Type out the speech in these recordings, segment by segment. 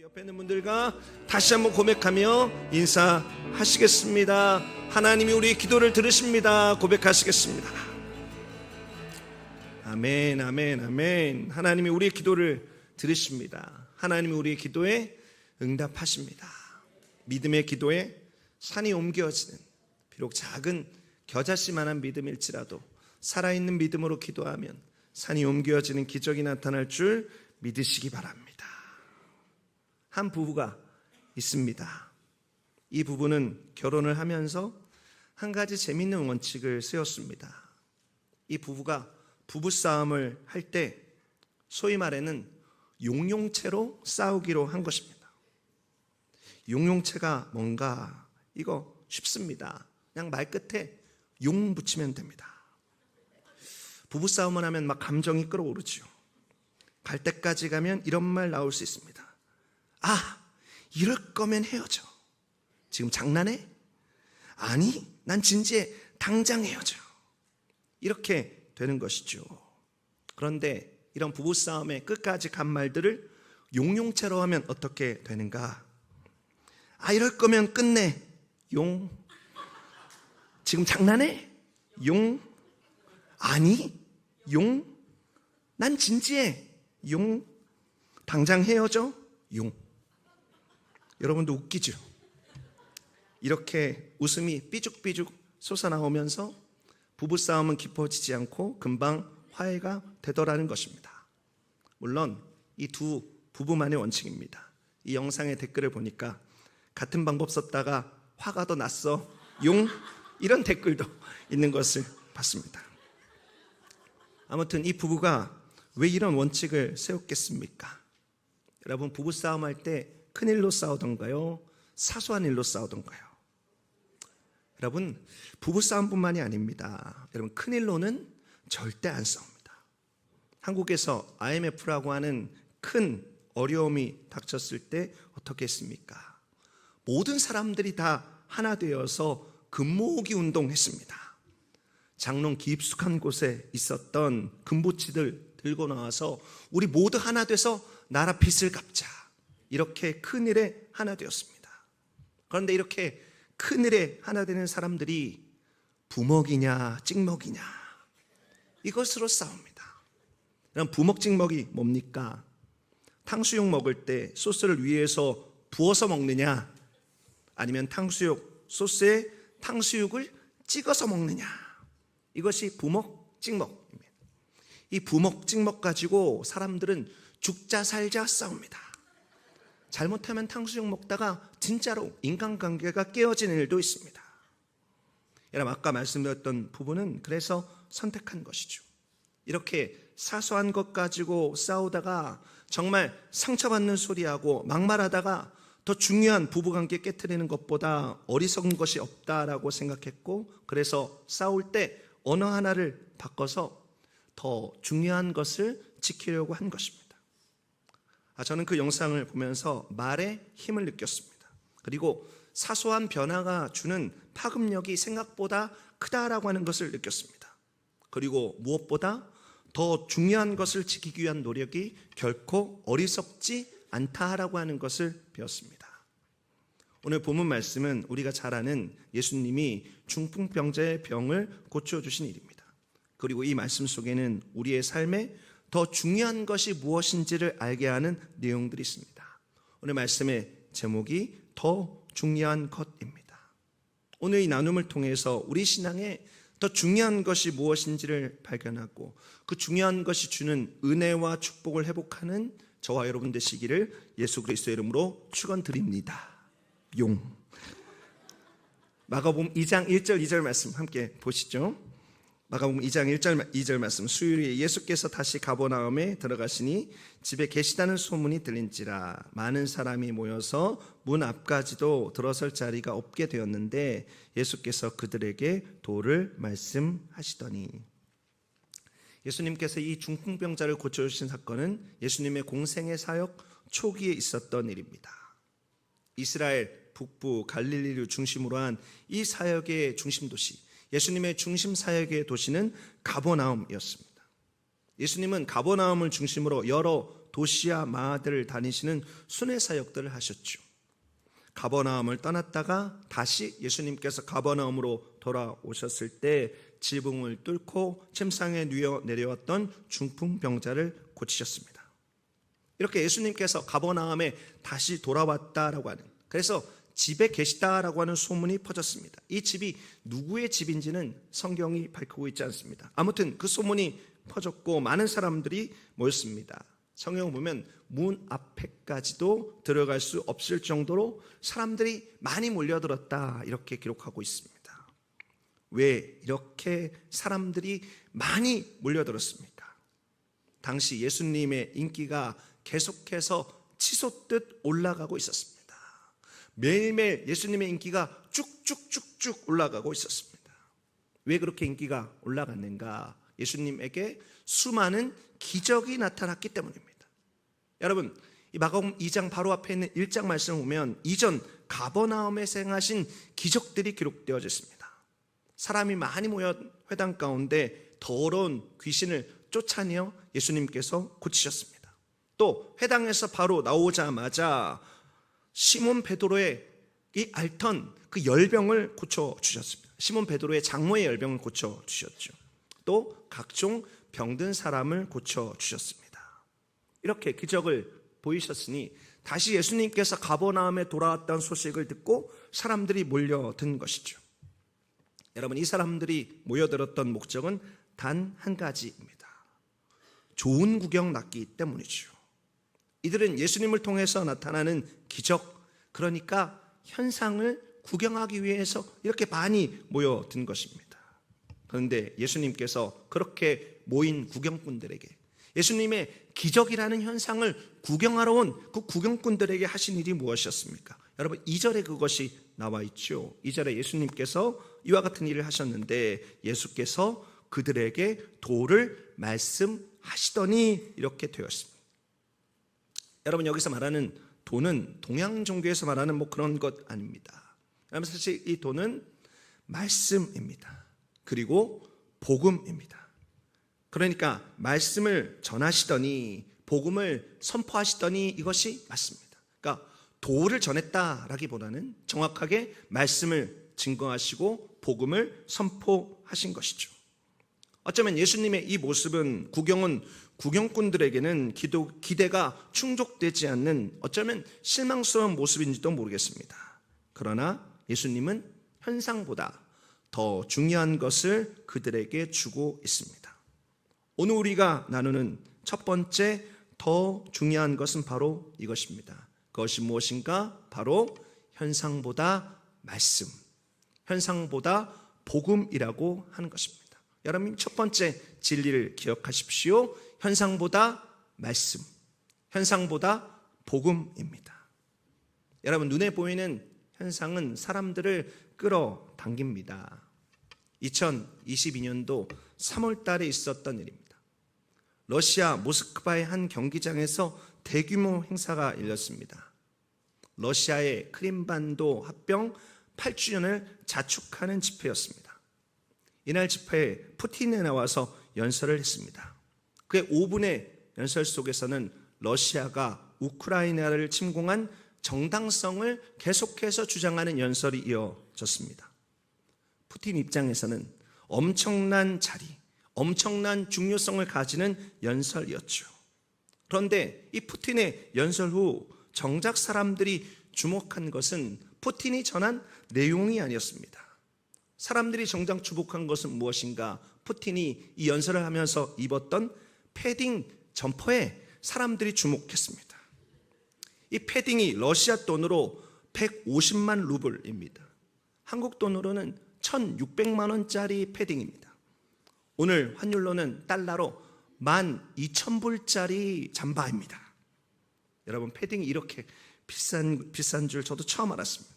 옆에 있는 분들과 다시 한번 고백하며 인사하시겠습니다. 하나님이 우리의 기도를 들으십니다. 고백하시겠습니다. 아멘, 아멘, 아멘. 하나님이 우리의 기도를 들으십니다. 하나님이 우리의 기도에 응답하십니다. 믿음의 기도에 산이 옮겨지는, 비록 작은 겨자씨만한 믿음일지라도 살아있는 믿음으로 기도하면 산이 옮겨지는 기적이 나타날 줄 믿으시기 바랍니다. 한 부부가 있습니다. 이 부부는 결혼을 하면서 한 가지 재밌는 원칙을 세웠습니다. 이 부부가 부부싸움을 할 때 소위 말하는 용용체로 싸우기로 한 것입니다. 용용체가 뭔가? 이거 쉽습니다. 그냥 말 끝에 용 붙이면 됩니다. 부부싸움을 하면 막 감정이 끌어오르죠. 갈 때까지 가면 이런 말 나올 수 있습니다. 아, 이럴 거면 헤어져. 지금 장난해? 아니, 난 진지해. 당장 헤어져. 이렇게 되는 것이죠. 그런데 이런 부부싸움의 끝까지 간 말들을 용용체로 하면 어떻게 되는가? 아, 이럴 거면 끝내. 용. 지금 장난해? 용. 아니, 용. 난 진지해. 용. 당장 헤어져. 용. 여러분도 웃기죠? 이렇게 웃음이 삐죽삐죽 솟아나오면서 부부싸움은 깊어지지 않고 금방 화해가 되더라는 것입니다. 물론 이 두 부부만의 원칙입니다. 이 영상의 댓글을 보니까 같은 방법 썼다가 화가 더 났어. 용? 이런 댓글도 있는 것을 봤습니다. 아무튼 이 부부가 왜 이런 원칙을 세웠겠습니까? 여러분, 부부싸움 할 때 큰일로 싸우던가요? 사소한 일로 싸우던가요? 여러분, 부부싸움뿐만이 아닙니다. 여러분, 큰일로는 절대 안 싸웁니다. 한국에서 IMF라고 하는 큰 어려움이 닥쳤을 때 어떻게 했습니까? 모든 사람들이 다 하나 되어서 금모으기 운동했습니다. 장롱 깊숙한 곳에 있었던 금붙이들 들고 나와서 우리 모두 하나 돼서 나라 빚을 갚자. 이렇게 큰일에 하나 되었습니다. 그런데 이렇게 큰일에 하나 되는 사람들이 부먹이냐 찍먹이냐 이것으로 싸웁니다. 그럼 부먹 찍먹이 뭡니까? 탕수육 먹을 때 소스를 위에서 부어서 먹느냐, 아니면 탕수육 소스에 탕수육을 찍어서 먹느냐, 이것이 부먹 찍먹입니다. 이 부먹 찍먹 가지고 사람들은 죽자 살자 싸웁니다. 잘못하면 탕수육 먹다가 진짜로 인간관계가 깨어지는 일도 있습니다. 여러분, 아까 말씀드렸던 부부는 그래서 선택한 것이죠. 이렇게 사소한 것 가지고 싸우다가 정말 상처받는 소리하고 막말하다가 더 중요한 부부관계 깨트리는 것보다 어리석은 것이 없다라고 생각했고, 그래서 싸울 때 언어 하나를 바꿔서 더 중요한 것을 지키려고 한 것입니다. 저는 그 영상을 보면서 말의 힘을 느꼈습니다. 그리고 사소한 변화가 주는 파급력이 생각보다 크다라고 하는 것을 느꼈습니다. 그리고 무엇보다 더 중요한 것을 지키기 위한 노력이 결코 어리석지 않다라고 하는 것을 배웠습니다. 오늘 본문 말씀은 우리가 잘 아는 예수님이 중풍병자의 병을 고쳐주신 일입니다. 그리고 이 말씀 속에는 우리의 삶에 더 중요한 것이 무엇인지를 알게 하는 내용들이 있습니다. 오늘 말씀의 제목이 더 중요한 것입니다. 오늘 이 나눔을 통해서 우리 신앙에 더 중요한 것이 무엇인지를 발견하고 그 중요한 것이 주는 은혜와 축복을 회복하는 저와 여러분 되시기를 예수 그리스도의 이름으로 축원드립니다. 용. 마가복음 2장 1절 2절 말씀 함께 보시죠. 마가복음 2장 1절 2절 말씀. 수요일에 예수께서 다시 가버나움에 들어가시니 집에 계시다는 소문이 들린지라 많은 사람이 모여서 문 앞까지도 들어설 자리가 없게 되었는데 예수께서 그들에게 도를 말씀하시더니, 예수님께서 이 중풍병자를 고쳐주신 사건은 예수님의 공생의 사역 초기에 있었던 일입니다. 이스라엘 북부 갈릴리를 중심으로 한 이 사역의 중심 도시, 예수님의 중심 사역의 도시는 가버나움이었습니다. 예수님은 가버나움을 중심으로 여러 도시와 마을을 다니시는 순회사역들을 하셨죠. 가버나움을 떠났다가 다시 예수님께서 가버나움으로 돌아오셨을 때 지붕을 뚫고 침상에 누워 내려왔던 중풍병자를 고치셨습니다. 이렇게 예수님께서 가버나움에 다시 돌아왔다라고 하는, 그래서 집에 계시다라고 하는 소문이 퍼졌습니다. 이 집이 누구의 집인지는 성경이 밝히고 있지 않습니다. 아무튼 그 소문이 퍼졌고 많은 사람들이 모였습니다. 성경을 보면 문 앞에까지도 들어갈 수 없을 정도로 사람들이 많이 몰려들었다, 이렇게 기록하고 있습니다. 왜 이렇게 사람들이 많이 몰려들었습니까? 당시 예수님의 인기가 계속해서 치솟듯 올라가고 있었습니다. 매일매일 예수님의 인기가 쭉쭉쭉쭉 올라가고 있었습니다. 왜 그렇게 인기가 올라갔는가? 예수님에게 수많은 기적이 나타났기 때문입니다. 여러분, 이 마가복음 2장 바로 앞에 있는 1장 말씀을 보면 이전 가버나움에 행하신 기적들이 기록되어져 있습니다. 사람이 많이 모여 회당 가운데 더러운 귀신을 쫓아내어 예수님께서 고치셨습니다. 또 회당에서 바로 나오자마자 시몬 베드로의 이 앓던 그 열병을 고쳐주셨습니다. 시몬 베드로의 장모의 열병을 고쳐주셨죠. 또 각종 병든 사람을 고쳐주셨습니다. 이렇게 기적을 보이셨으니 다시 예수님께서 가버나움에 돌아왔다는 소식을 듣고 사람들이 몰려든 것이죠. 여러분, 이 사람들이 모여들었던 목적은 단 한 가지입니다. 좋은 구경 났기 때문이죠. 이들은 예수님을 통해서 나타나는 기적, 그러니까 현상을 구경하기 위해서 이렇게 많이 모여든 것입니다. 그런데 예수님께서 그렇게 모인 구경꾼들에게, 예수님의 기적이라는 현상을 구경하러 온 그 구경꾼들에게 하신 일이 무엇이었습니까? 여러분, 2절에 그것이 나와 있죠. 2절에 예수님께서 이와 같은 일을 하셨는데 예수께서 그들에게 도를 말씀하시더니 이렇게 되었습니다. 여러분, 여기서 말하는 도는 동양 종교에서 말하는 그런 것 아닙니다. 여러분, 사실 이 도는 말씀입니다. 그리고 복음입니다. 그러니까 말씀을 전하시더니, 복음을 선포하시더니 이것이 맞습니다. 그러니까 도를 전했다라기보다는 정확하게 말씀을 증거하시고 복음을 선포하신 것이죠. 어쩌면 예수님의 이 모습은 구경꾼들에게는 기대가 충족되지 않는, 어쩌면 실망스러운 모습인지도 모르겠습니다. 그러나 예수님은 현상보다 더 중요한 것을 그들에게 주고 있습니다. 오늘 우리가 나누는 첫 번째 더 중요한 것은 바로 이것입니다. 그것이 무엇인가? 바로 현상보다 말씀, 현상보다 복음이라고 하는 것입니다. 여러분, 첫 번째 진리를 기억하십시오. 현상보다 말씀, 현상보다 복음입니다. 여러분, 눈에 보이는 현상은 사람들을 끌어당깁니다. 2022년도 3월 달에 있었던 일입니다. 러시아 모스크바의 한 경기장에서 대규모 행사가 열렸습니다. 러시아의 크림반도 합병 8주년을 자축하는 집회였습니다. 이날 집회에 푸틴이 나와서 연설을 했습니다. 그의 5분의 연설 속에서는 러시아가 우크라이나를 침공한 정당성을 계속해서 주장하는 연설이 이어졌습니다. 푸틴 입장에서는 엄청난 자리, 엄청난 중요성을 가지는 연설이었죠. 그런데 이 푸틴의 연설 후 정작 사람들이 주목한 것은 푸틴이 전한 내용이 아니었습니다. 사람들이 정작 주목한 것은 무엇인가? 푸틴이 이 연설을 하면서 입었던 패딩 점퍼에 사람들이 주목했습니다. 이 패딩이 러시아 돈으로 150만 루블입니다. 한국 돈으로는 1,600만 원짜리 패딩입니다. 오늘 환율로는 달러로 12,000불짜리 잠바입니다. 여러분, 패딩이 이렇게 비싼 줄 저도 처음 알았습니다.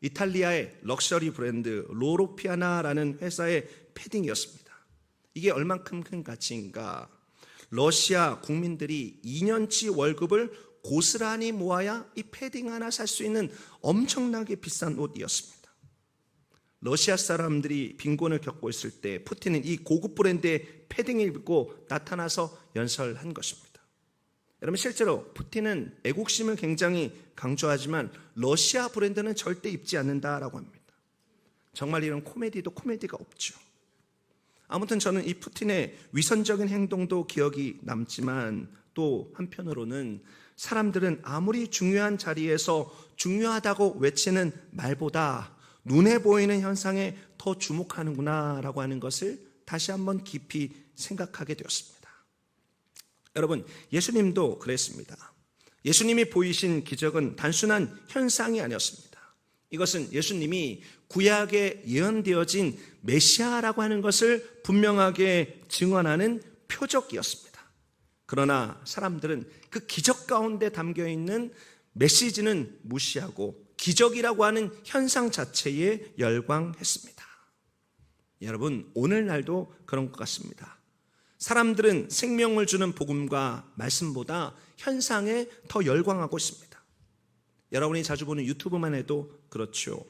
이탈리아의 럭셔리 브랜드 로로피아나라는 회사의 패딩이었습니다. 이게 얼만큼 큰 가치인가? 러시아 국민들이 2년치 월급을 고스란히 모아야 이 패딩 하나 살 수 있는 엄청나게 비싼 옷이었습니다. 러시아 사람들이 빈곤을 겪고 있을 때 푸틴은 이 고급 브랜드의 패딩을 입고 나타나서 연설한 것입니다. 여러분 실제로 푸틴은 애국심을 굉장히 강조하지만 러시아 브랜드는 절대 입지 않는다라고 합니다. 정말 이런 코미디도 코미디가 없죠. 아무튼 저는 이 푸틴의 위선적인 행동도 기억이 남지만 또 한편으로는 사람들은 아무리 중요한 자리에서 중요하다고 외치는 말보다 눈에 보이는 현상에 더 주목하는구나 라고 하는 것을 다시 한번 깊이 생각하게 되었습니다. 여러분, 예수님도 그랬습니다. 예수님이 보이신 기적은 단순한 현상이 아니었습니다. 이것은 예수님이 구약에 예언되어진 메시아라고 하는 것을 분명하게 증언하는 표적이었습니다. 그러나 사람들은 그 기적 가운데 담겨있는 메시지는 무시하고 기적이라고 하는 현상 자체에 열광했습니다. 여러분, 오늘날도 그런 것 같습니다. 사람들은 생명을 주는 복음과 말씀보다 현상에 더 열광하고 있습니다. 여러분이 자주 보는 유튜브만 해도 그렇죠.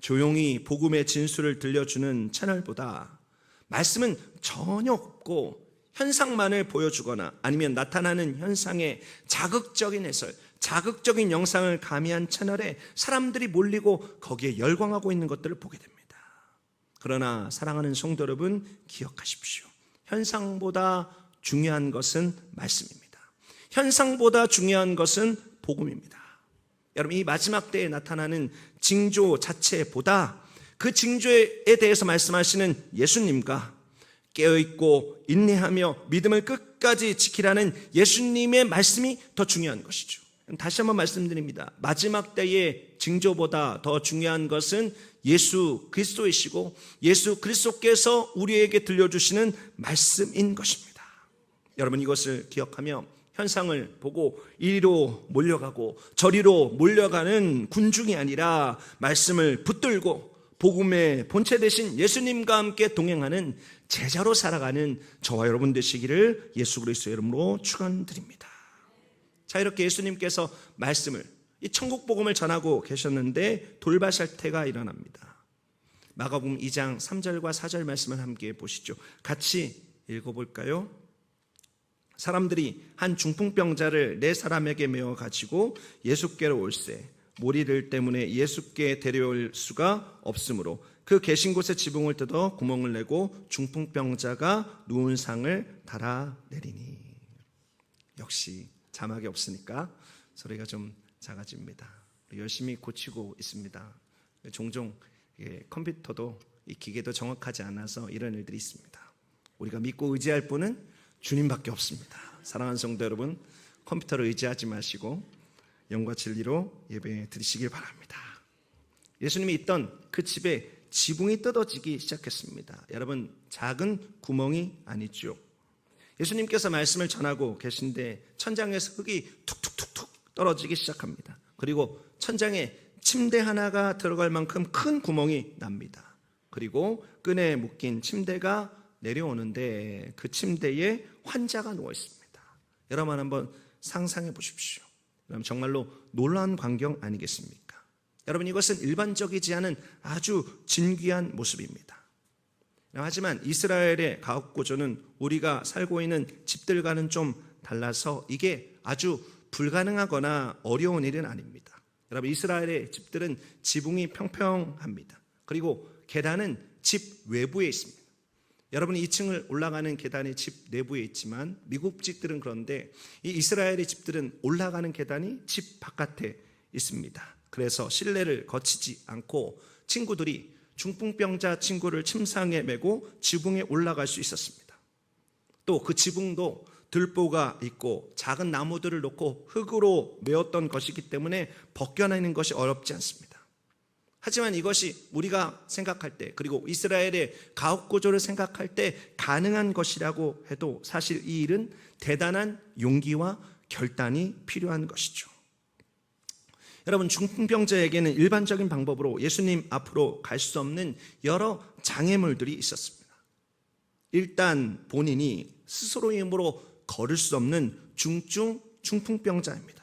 조용히 복음의 진수를 들려주는 채널보다 말씀은 전혀 없고 현상만을 보여주거나 아니면 나타나는 현상의 자극적인 해설, 자극적인 영상을 가미한 채널에 사람들이 몰리고 거기에 열광하고 있는 것들을 보게 됩니다. 그러나 사랑하는 성도 여러분, 기억하십시오. 현상보다 중요한 것은 말씀입니다. 현상보다 중요한 것은 복음입니다. 여러분, 이 마지막 때에 나타나는 징조 자체보다 그 징조에 대해서 말씀하시는 예수님과 깨어있고 인내하며 믿음을 끝까지 지키라는 예수님의 말씀이 더 중요한 것이죠. 다시 한번 말씀드립니다. 마지막 때의 징조보다 더 중요한 것은 예수 그리스도이시고 예수 그리스도께서 우리에게 들려주시는 말씀인 것입니다. 여러분, 이것을 기억하며 현상을 보고 이리로 몰려가고 저리로 몰려가는 군중이 아니라 말씀을 붙들고 복음의 본체 되신 예수님과 함께 동행하는 제자로 살아가는 저와 여러분 되시기를 예수 그리스도의 이름으로 축원드립니다. 자, 이렇게 예수님께서 말씀을, 이 천국 복음을 전하고 계셨는데 돌발사태가 일어납니다. 마가복음 2장 3절과 4절 말씀을 함께 보시죠. 같이 읽어볼까요? 사람들이 한 중풍병자를 4사람에게 메어 가지고 예수께로 올세 무리들 때문에 예수께 데려올 수가 없으므로 그 계신 곳에 지붕을 뜯어 구멍을 내고 중풍병자가 누운 상을 달아내리니. 역시 자막이 없으니까 소리가 좀 작아집니다. 열심히 고치고 있습니다. 종종 컴퓨터도 이 기계도 정확하지 않아서 이런 일들이 있습니다. 우리가 믿고 의지할 분은 주님밖에 없습니다. 사랑하는 성도 여러분, 컴퓨터를 의지하지 마시고 영과 진리로 예배 드리시길 바랍니다. 예수님이 있던 그 집에 지붕이 뜯어지기 시작했습니다. 여러분, 작은 구멍이 아니죠. 예수님께서 말씀을 전하고 계신데 천장에서 흙이 툭툭툭툭 떨어지기 시작합니다. 그리고 천장에 침대 하나가 들어갈 만큼 큰 구멍이 납니다. 그리고 끈에 묶인 침대가 내려오는데 그 침대에 환자가 누워 있습니다. 여러분 한번 상상해 보십시오. 그럼 정말로 놀라운 광경 아니겠습니까? 여러분, 이것은 일반적이지 않은 아주 진귀한 모습입니다. 하지만 이스라엘의 가옥구조는 우리가 살고 있는 집들과는 좀 달라서 이게 아주 불가능하거나 어려운 일은 아닙니다. 여러분, 이스라엘의 집들은 지붕이 평평합니다. 그리고 계단은 집 외부에 있습니다. 여러분이 2층을 올라가는 계단이 집 내부에 있지만 미국 집들은 그런데 이 이스라엘의 집들은 올라가는 계단이 집 바깥에 있습니다. 그래서 실내를 거치지 않고 친구들이 중풍병자 친구를 침상에 메고 지붕에 올라갈 수 있었습니다. 또 그 지붕도 들보가 있고 작은 나무들을 놓고 흙으로 메웠던 것이기 때문에 벗겨내는 것이 어렵지 않습니다. 하지만 이것이 우리가 생각할 때, 그리고 이스라엘의 가옥구조를 생각할 때 가능한 것이라고 해도 사실 이 일은 대단한 용기와 결단이 필요한 것이죠. 여러분, 중풍병자에게는 일반적인 방법으로 예수님 앞으로 갈 수 없는 여러 장애물들이 있었습니다. 일단 본인이 스스로의 힘으로 걸을 수 없는 중풍병자입니다.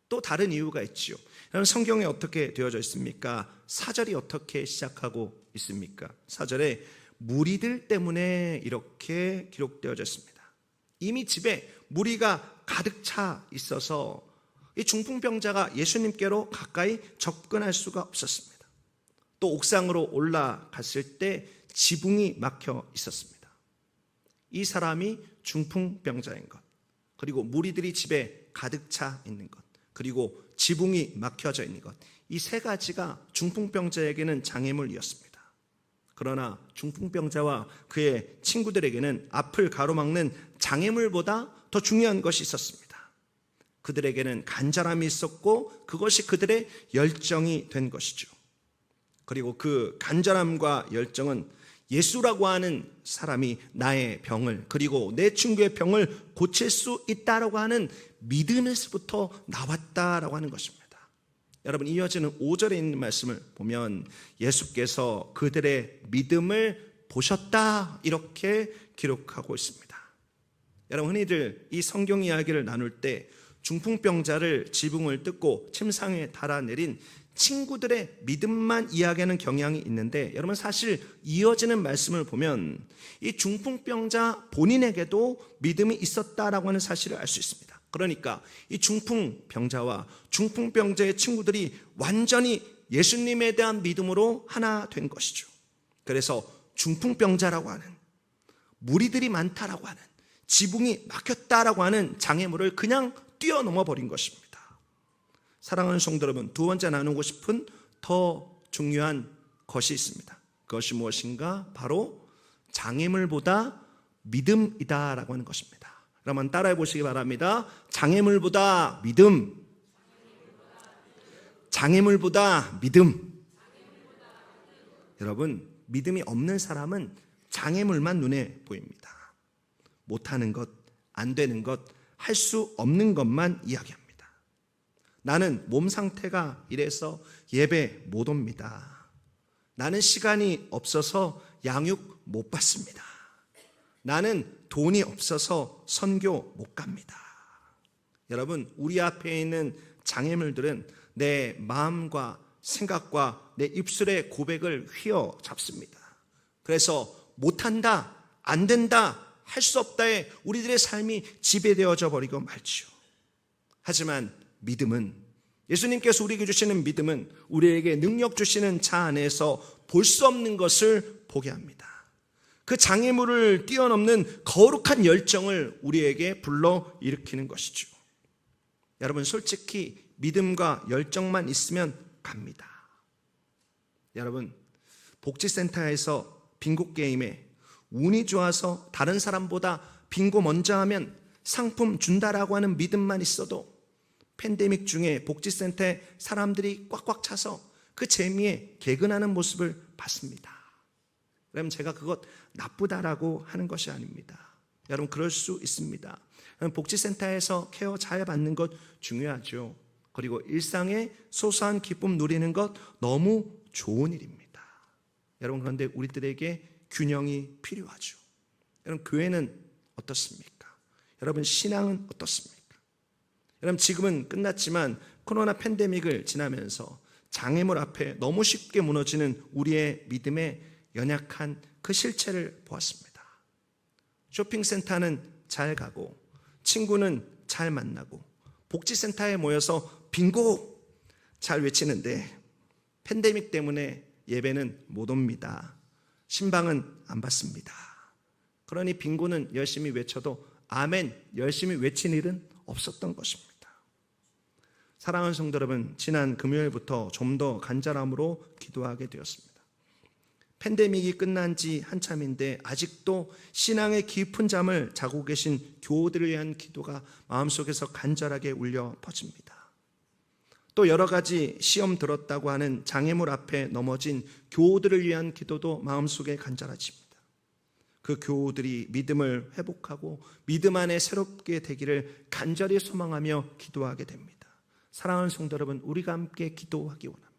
또 다른 이유가 있지요. 여러분, 성경에 어떻게 되어져 있습니까? 4절이 어떻게 시작하고 있습니까? 4절에 무리들 때문에 이렇게 기록되어져 있습니다. 이미 집에 무리가 가득 차 있어서 이 중풍병자가 예수님께로 가까이 접근할 수가 없었습니다. 또 옥상으로 올라갔을 때 지붕이 막혀 있었습니다. 이 사람이 중풍병자인 것, 그리고 무리들이 집에 가득 차 있는 것, 그리고 지붕이 막혀져 있는 것, 이 세 가지가 중풍병자에게는 장애물이었습니다. 그러나 중풍병자와 그의 친구들에게는 앞을 가로막는 장애물보다 더 중요한 것이 있었습니다. 그들에게는 간절함이 있었고 그것이 그들의 열정이 된 것이죠. 그리고 그 간절함과 열정은 예수라고 하는 사람이 나의 병을, 그리고 내 친구의 병을 고칠 수 있다라고 하는 믿음에서부터 나왔다라고 하는 것입니다. 여러분, 이어지는 5절에 있는 말씀을 보면 예수께서 그들의 믿음을 보셨다, 이렇게 기록하고 있습니다. 여러분, 흔히들 이 성경 이야기를 나눌 때 중풍병자를 지붕을 뜯고 침상에 달아내린 친구들의 믿음만 이야기하는 경향이 있는데, 여러분, 사실 이어지는 말씀을 보면 이 중풍병자 본인에게도 믿음이 있었다라고 하는 사실을 알 수 있습니다. 그러니까 이 중풍병자와 중풍병자의 친구들이 완전히 예수님에 대한 믿음으로 하나 된 것이죠. 그래서 중풍병자라고 하는, 무리들이 많다라고 하는, 지붕이 막혔다라고 하는 장애물을 그냥 뛰어넘어 버린 것입니다. 사랑하는 성도 여러분, 두 번째 나누고 싶은 더 중요한 것이 있습니다. 그것이 무엇인가? 바로 장애물보다 믿음이다라고 하는 것입니다. 여러분, 따라해 보시기 바랍니다. 장애물보다 믿음. 장애물보다 믿음. 여러분, 믿음이 없는 사람은 장애물만 눈에 보입니다. 못하는 것, 안 되는 것, 할 수 없는 것만 이야기합니다. 나는 몸 상태가 이래서 예배 못 옵니다. 나는 시간이 없어서 양육 못 받습니다. 나는 돈이 없어서 선교 못 갑니다. 여러분, 우리 앞에 있는 장애물들은 내 마음과 생각과 내 입술의 고백을 휘어잡습니다. 그래서 못한다, 안 된다, 할 수 없다에 우리들의 삶이 지배되어져 버리고 말지요. 하지만 믿음은, 예수님께서 우리에게 주시는 믿음은 우리에게 능력 주시는 자 안에서 볼 수 없는 것을 보게 합니다. 그 장애물을 뛰어넘는 거룩한 열정을 우리에게 불러일으키는 것이죠. 여러분, 솔직히 믿음과 열정만 있으면 갑니다. 여러분, 복지센터에서 빙고 게임에 운이 좋아서 다른 사람보다 빙고 먼저 하면 상품 준다라고 하는 믿음만 있어도 팬데믹 중에 복지센터에 사람들이 꽉꽉 차서 그 재미에 개근하는 모습을 봤습니다. 여러분, 제가 그것 나쁘다라고 하는 것이 아닙니다. 여러분, 그럴 수 있습니다. 복지센터에서 케어 잘 받는 것 중요하죠. 그리고 일상의 소소한 기쁨 누리는 것 너무 좋은 일입니다. 여러분, 그런데 우리들에게 균형이 필요하죠. 여러분, 교회는 어떻습니까? 여러분, 신앙은 어떻습니까? 여러분, 지금은 끝났지만 코로나 팬데믹을 지나면서 장애물 앞에 너무 쉽게 무너지는 우리의 믿음의 연약한 그 실체를 보았습니다. 쇼핑센터는 잘 가고, 친구는 잘 만나고, 복지센터에 모여서 빙고 잘 외치는데 팬데믹 때문에 예배는 못 옵니다. 신방은 안 받습니다. 그러니 빙고는 열심히 외쳐도 아멘 열심히 외친 일은 없었던 것입니다. 사랑하는 성도 여러분, 지난 금요일부터 좀 더 간절함으로 기도하게 되었습니다. 팬데믹이 끝난 지 한참인데 아직도 신앙의 깊은 잠을 자고 계신 교우들을 위한 기도가 마음속에서 간절하게 울려 퍼집니다. 또 여러 가지 시험 들었다고 하는 장애물 앞에 넘어진 교우들을 위한 기도도 마음속에 간절해집니다. 그 교우들이 믿음을 회복하고 믿음 안에 새롭게 되기를 간절히 소망하며 기도하게 됩니다. 사랑하는 성도 여러분, 우리가 함께 기도하기 원합니다.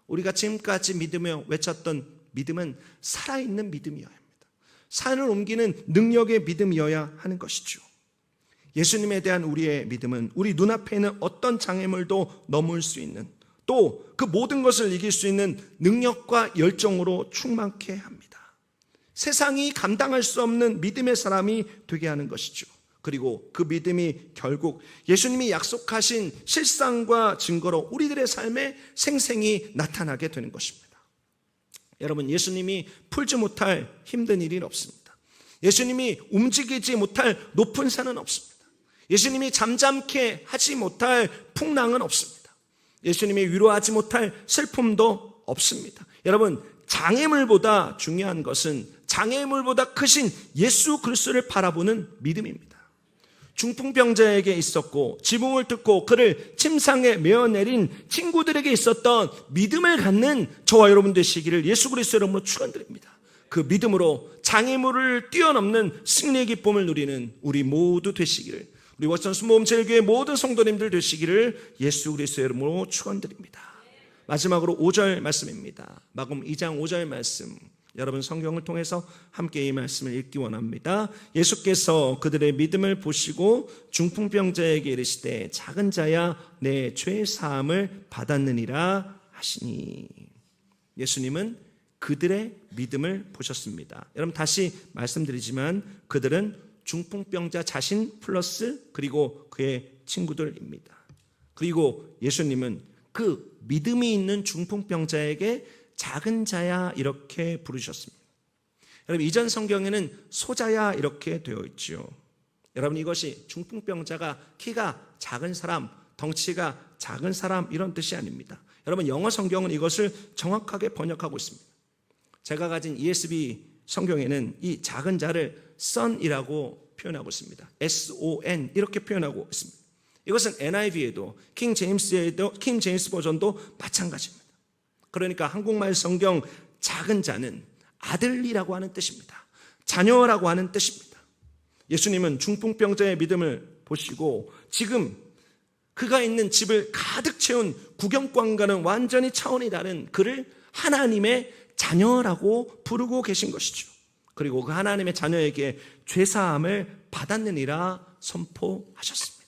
우리가 지금까지 믿으며 외쳤던 믿음은 살아있는 믿음이어야 합니다. 산을 옮기는 능력의 믿음이어야 하는 것이죠. 예수님에 대한 우리의 믿음은 우리 눈앞에 있는 어떤 장애물도 넘을 수 있는, 또 그 모든 것을 이길 수 있는 능력과 열정으로 충만케 합니다. 세상이 감당할 수 없는 믿음의 사람이 되게 하는 것이죠. 그리고 그 믿음이 결국 예수님이 약속하신 실상과 증거로 우리들의 삶에 생생히 나타나게 되는 것입니다. 여러분, 예수님이 풀지 못할 힘든 일은 없습니다. 예수님이 움직이지 못할 높은 산은 없습니다. 예수님이 잠잠케 하지 못할 풍랑은 없습니다. 예수님이 위로하지 못할 슬픔도 없습니다. 여러분, 장애물보다 중요한 것은 장애물보다 크신 예수 그리스도를 바라보는 믿음입니다. 중풍병자에게 있었고 지붕을 뚫고 그를 침상에 메어내린 친구들에게 있었던 믿음을 갖는 저와 여러분 되시기를 예수 그리스도 이름으로 축원드립니다. 그 믿음으로 장애물을 뛰어넘는 승리의 기쁨을 누리는 우리 모두 되시기를, 우리 워천 순복음 제일교회 모든 성도님들 되시기를 예수 그리스도 이름으로 축원드립니다. 마지막으로 5절 말씀입니다. 마가복음 2장 5절 말씀, 여러분 성경을 통해서 함께 이 말씀을 읽기 원합니다. 예수께서 그들의 믿음을 보시고 중풍병자에게 이르시되 작은 자야 내 죄 사함을 받았느니라 하시니. 예수님은 그들의 믿음을 보셨습니다. 여러분 다시 말씀드리지만 그들은 중풍병자 자신 플러스 그리고 그의 친구들입니다. 그리고 예수님은 그 믿음이 있는 중풍병자에게 작은 자야 이렇게 부르셨습니다. 여러분 이전 성경에는 소자야 이렇게 되어 있죠. 여러분 이것이 중풍병자가 키가 작은 사람, 덩치가 작은 사람 이런 뜻이 아닙니다. 여러분 영어 성경은 이것을 정확하게 번역하고 있습니다. 제가 가진 ESV 성경에는 이 작은 자를 son이라고 표현하고 있습니다. S-O-N 이렇게 표현하고 있습니다. 이것은 NIV에도 킹 제임스 버전도 마찬가지입니다. 그러니까 한국말 성경 작은 자는 아들이라고 하는 뜻입니다. 자녀라고 하는 뜻입니다. 예수님은 중풍병자의 믿음을 보시고 지금 그가 있는 집을 가득 채운 구경꾼과는 완전히 차원이 다른 그를 하나님의 자녀라고 부르고 계신 것이죠. 그리고 그 하나님의 자녀에게 죄사함을 받았느니라 선포하셨습니다.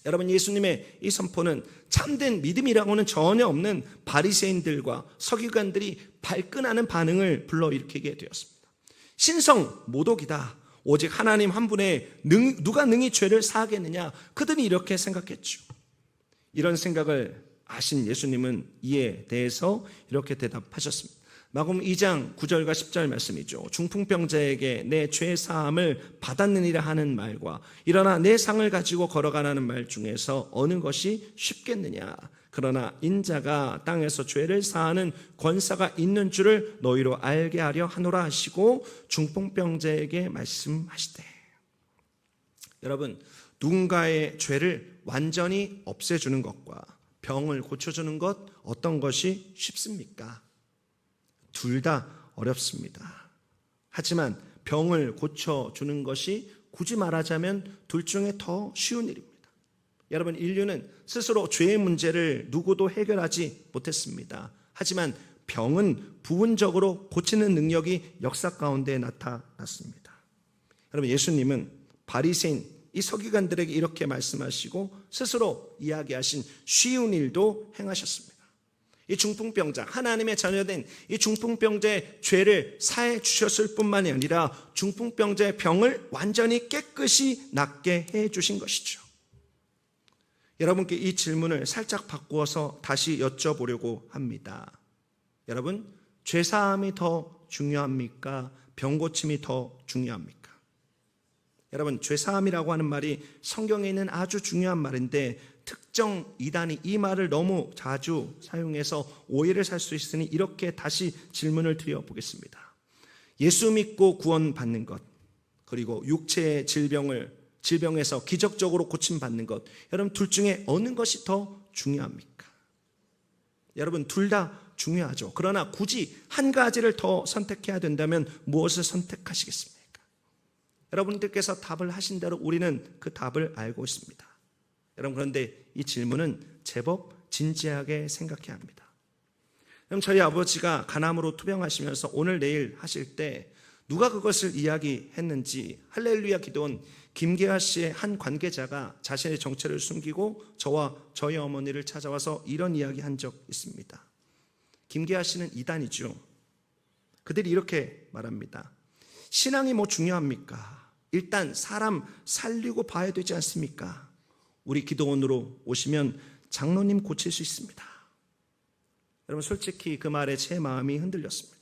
여러분 예수님의 이 선포는 참된 믿음이라고는 전혀 없는 바리새인들과 서기관들이 발끈하는 반응을 불러일으키게 되었습니다. 신성 모독이다. 오직 하나님 한 분의 누가 능히 죄를 사하겠느냐. 그들이 이렇게 생각했죠. 이런 생각을 아신 예수님은 이에 대해서 이렇게 대답하셨습니다. 마가복음 2장 9절과 10절 말씀이죠. 중풍병자에게 내 죄 사함을 받았느니라 하는 말과 일어나 내 상을 가지고 걸어가라는 말 중에서 어느 것이 쉽겠느냐. 그러나 인자가 땅에서 죄를 사하는 권사가 있는 줄을 너희로 알게 하려 하노라 하시고 중풍병자에게 말씀하시되. 여러분 누군가의 죄를 완전히 없애주는 것과 병을 고쳐주는 것 어떤 것이 쉽습니까? 둘 다 어렵습니다. 하지만 병을 고쳐주는 것이 굳이 말하자면 둘 중에 더 쉬운 일입니다. 여러분 인류는 스스로 죄의 문제를 누구도 해결하지 못했습니다. 하지만 병은 부분적으로 고치는 능력이 역사 가운데 나타났습니다. 여러분 예수님은 바리새인 이 서기관들에게 이렇게 말씀하시고 스스로 이야기하신 쉬운 일도 행하셨습니다. 이 중풍병자, 하나님의 자녀된 이 중풍병자의 죄를 사해 주셨을 뿐만이 아니라 중풍병자의 병을 완전히 깨끗이 낫게 해 주신 것이죠. 여러분께 이 질문을 살짝 바꾸어서 다시 여쭤보려고 합니다. 여러분, 죄사함이 더 중요합니까? 병고침이 더 중요합니까? 여러분, 죄사함이라고 하는 말이 성경에 있는 아주 중요한 말인데 특정 이단이 이 말을 너무 자주 사용해서 오해를 살 수 있으니 이렇게 다시 질문을 드려보겠습니다. 예수 믿고 구원받는 것, 그리고 육체의 질병에서 기적적으로 고침받는 것, 여러분 둘 중에 어느 것이 더 중요합니까? 여러분 둘 다 중요하죠. 그러나 굳이 한 가지를 더 선택해야 된다면 무엇을 선택하시겠습니까? 여러분들께서 답을 하신 대로 우리는 그 답을 알고 있습니다. 여러분 그런데 이 질문은 제법 진지하게 생각해야 합니다. 그럼 저희 아버지가 간암으로 투병하시면서 오늘 내일 하실 때 누가 그것을 이야기했는지 할렐루야 기도원 김계하 씨의 한 관계자가 자신의 정체를 숨기고 저와 저희 어머니를 찾아와서 이런 이야기 한 적 있습니다. 김계하 씨는 이단이죠. 그들이 이렇게 말합니다. 신앙이 뭐 중요합니까? 일단 사람 살리고 봐야 되지 않습니까? 우리 기도원으로 오시면 장로님 고칠 수 있습니다. 여러분, 솔직히 그 말에 제 마음이 흔들렸습니다.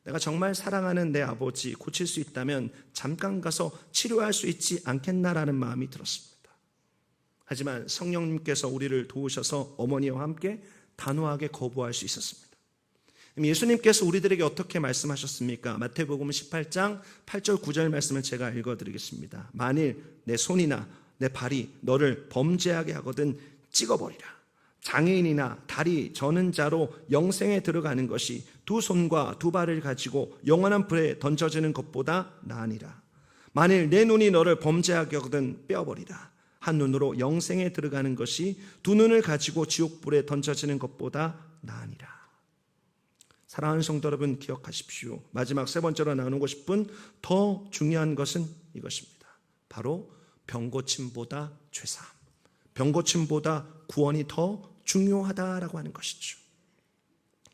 내가 정말 사랑하는 내 아버지 고칠 수 있다면 잠깐 가서 치료할 수 있지 않겠나라는 마음이 들었습니다. 하지만 성령님께서 우리를 도우셔서 어머니와 함께 단호하게 거부할 수 있었습니다. 예수님께서 우리들에게 어떻게 말씀하셨습니까? 마태복음 18장 8절 9절 말씀을 제가 읽어드리겠습니다. 만일 내 손이나 내 발이 너를 범죄하게 하거든 찍어버리라. 장애인이나 다리 저는 자로 영생에 들어가는 것이 두 손과 두 발을 가지고 영원한 불에 던져지는 것보다 나으니라. 만일 내 눈이 너를 범죄하게 하거든 빼어버리라. 한 눈으로 영생에 들어가는 것이 두 눈을 가지고 지옥불에 던져지는 것보다 나으니라. 사랑하는 성도 여러분, 기억하십시오. 마지막 세 번째로 나누고 싶은 더 중요한 것은 이것입니다. 바로 병고침보다 죄사함, 병고침보다 구원이 더 중요하다라고 하는 것이죠.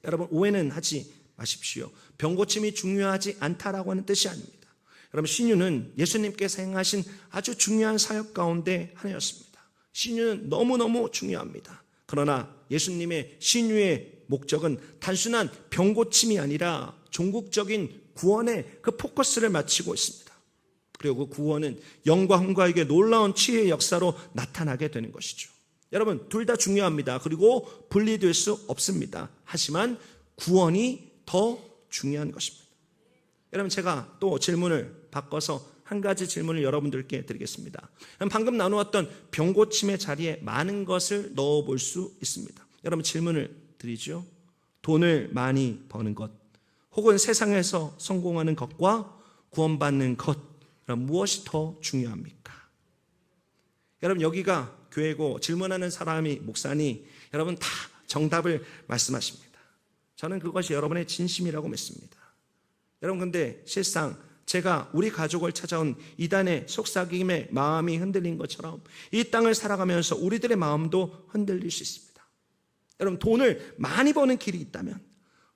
여러분, 오해는 하지 마십시오. 병고침이 중요하지 않다라고 하는 뜻이 아닙니다. 여러분, 신유는 예수님께서 행하신 아주 중요한 사역 가운데 하나였습니다. 신유는 너무너무 중요합니다. 그러나 예수님의 신유의 목적은 단순한 병고침이 아니라 종국적인 구원의 그 포커스를 맞추고 있습니다. 그리고 그 구원은 영과 흥과에게 놀라운 치유의 역사로 나타나게 되는 것이죠. 여러분, 둘 다 중요합니다. 그리고 분리될 수 없습니다. 하지만 구원이 더 중요한 것입니다. 여러분, 제가 또 질문을 바꿔서 한 가지 질문을 여러분들께 드리겠습니다. 방금 나누었던 병고침의 자리에 많은 것을 넣어볼 수 있습니다. 여러분, 질문을 드리죠. 돈을 많이 버는 것, 혹은 세상에서 성공하는 것과 구원받는 것, 무엇이 더 중요합니까? 여러분, 여기가 교회고 질문하는 사람이 목사니 여러분 다 정답을 말씀하십니다. 저는 그것이 여러분의 진심이라고 믿습니다. 여러분, 근데 실상 제가 우리 가족을 찾아온 이단의 속삭임에 마음이 흔들린 것처럼 이 땅을 살아가면서 우리들의 마음도 흔들릴 수 있습니다. 여러분, 돈을 많이 버는 길이 있다면,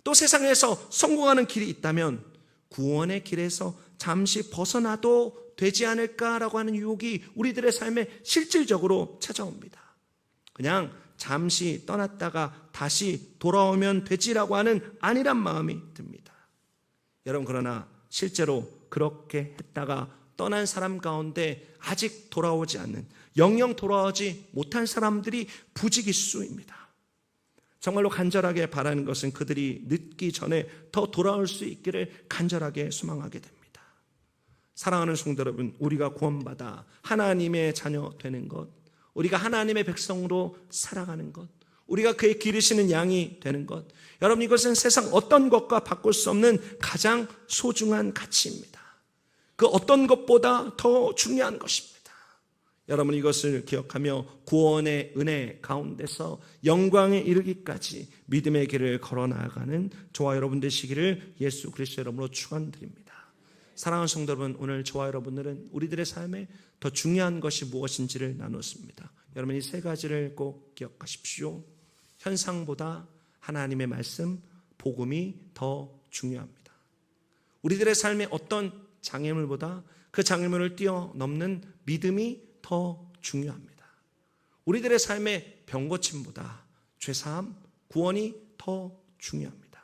또 세상에서 성공하는 길이 있다면 구원의 길에서 잠시 벗어나도 되지 않을까라고 하는 유혹이 우리들의 삶에 실질적으로 찾아옵니다. 그냥 잠시 떠났다가 다시 돌아오면 되지라고 하는 안일한 마음이 듭니다. 여러분, 그러나 실제로 그렇게 했다가 떠난 사람 가운데 아직 돌아오지 않는, 영영 돌아오지 못한 사람들이 부지기수입니다. 정말로 간절하게 바라는 것은 그들이 늦기 전에 더 돌아올 수 있기를 간절하게 소망하게 됩니다. 사랑하는 성도 여러분, 우리가 구원받아 하나님의 자녀 되는 것, 우리가 하나님의 백성으로 살아가는 것, 우리가 그의 기르시는 양이 되는 것, 여러분, 이것은 세상 어떤 것과 바꿀 수 없는 가장 소중한 가치입니다. 그 어떤 것보다 더 중요한 것입니다. 여러분, 이것을 기억하며 구원의 은혜 가운데서 영광에 이르기까지 믿음의 길을 걸어 나아가는 저와 여러분 되시기를 예수 그리스도 이름으로 축원드립니다. 사랑하는 성도 여러분, 오늘 저와 여러분들은 우리들의 삶에 더 중요한 것이 무엇인지를 나눴습니다. 여러분, 이 세 가지를 꼭 기억하십시오. 현상보다 하나님의 말씀, 복음이 더 중요합니다. 우리들의 삶에 어떤 장애물보다 그 장애물을 뛰어넘는 믿음이 더 중요합니다. 우리들의 삶의 병고침보다 죄사함, 구원이 더 중요합니다.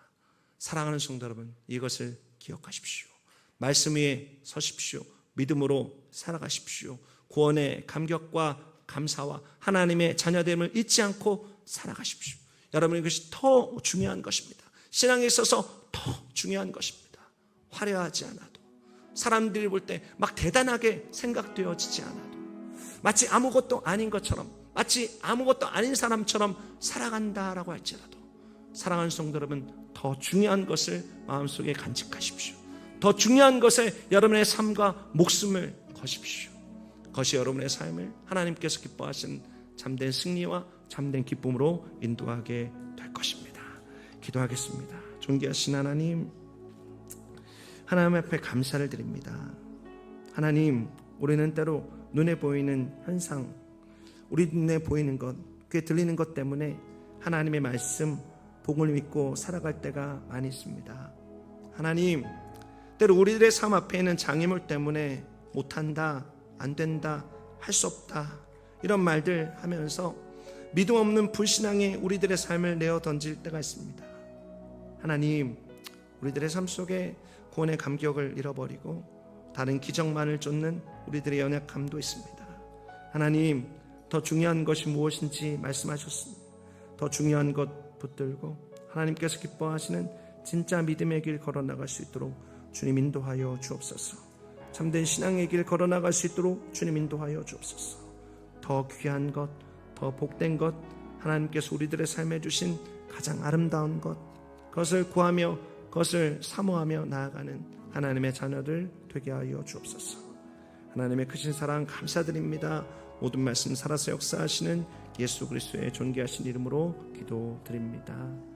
사랑하는 성도 여러분, 이것을 기억하십시오. 말씀 위에 서십시오. 믿음으로 살아가십시오. 구원의 감격과 감사와 하나님의 자녀됨을 잊지 않고 살아가십시오. 여러분, 이것이 더 중요한 것입니다. 신앙에 있어서 더 중요한 것입니다. 화려하지 않아도, 사람들이 볼 때 막 대단하게 생각되어지지 않아도, 마치 아무것도 아닌 것처럼, 마치 아무것도 아닌 사람처럼 살아간다라고 할지라도, 사랑하는 성도 여러분, 더 중요한 것을 마음속에 간직하십시오. 더 중요한 것에 여러분의 삶과 목숨을 거십시오. 그것이 여러분의 삶을 하나님께서 기뻐하신 참된 승리와 참된 기쁨으로 인도하게 될 것입니다. 기도하겠습니다. 존귀하신 하나님, 하나님 앞에 감사를 드립니다. 하나님, 우리는 때로 눈에 보이는 현상, 우리 눈에 보이는 것, 귀에 들리는 것 때문에 하나님의 말씀, 복음을 믿고 살아갈 때가 많이 있습니다. 하나님, 때로 우리들의 삶 앞에 있는 장애물 때문에 못한다, 안 된다, 할 수 없다, 이런 말들 하면서 믿음 없는 불신앙이 우리들의 삶을 내어 던질 때가 있습니다. 하나님, 우리들의 삶 속에 구원의 감격을 잃어버리고 다른 기적만을 쫓는 우리들의 연약함도 있습니다. 하나님, 더 중요한 것이 무엇인지 말씀하셨습니다. 더 중요한 것 붙들고 하나님께서 기뻐하시는 진짜 믿음의 길 걸어나갈 수 있도록 주님 인도하여 주옵소서. 참된 신앙의 길 걸어나갈 수 있도록 주님 인도하여 주옵소서. 더 귀한 것, 더 복된 것, 하나님께서 우리들의 삶에 주신 가장 아름다운 것, 그것을 구하며 그것을 사모하며 나아가는 하나님의 자녀들 되게 하여 주옵소서. 하나님의 크신 사랑 감사드립니다. 모든 말씀 살아서 역사하시는 예수 그리스도의 존귀하신 이름으로 기도드립니다.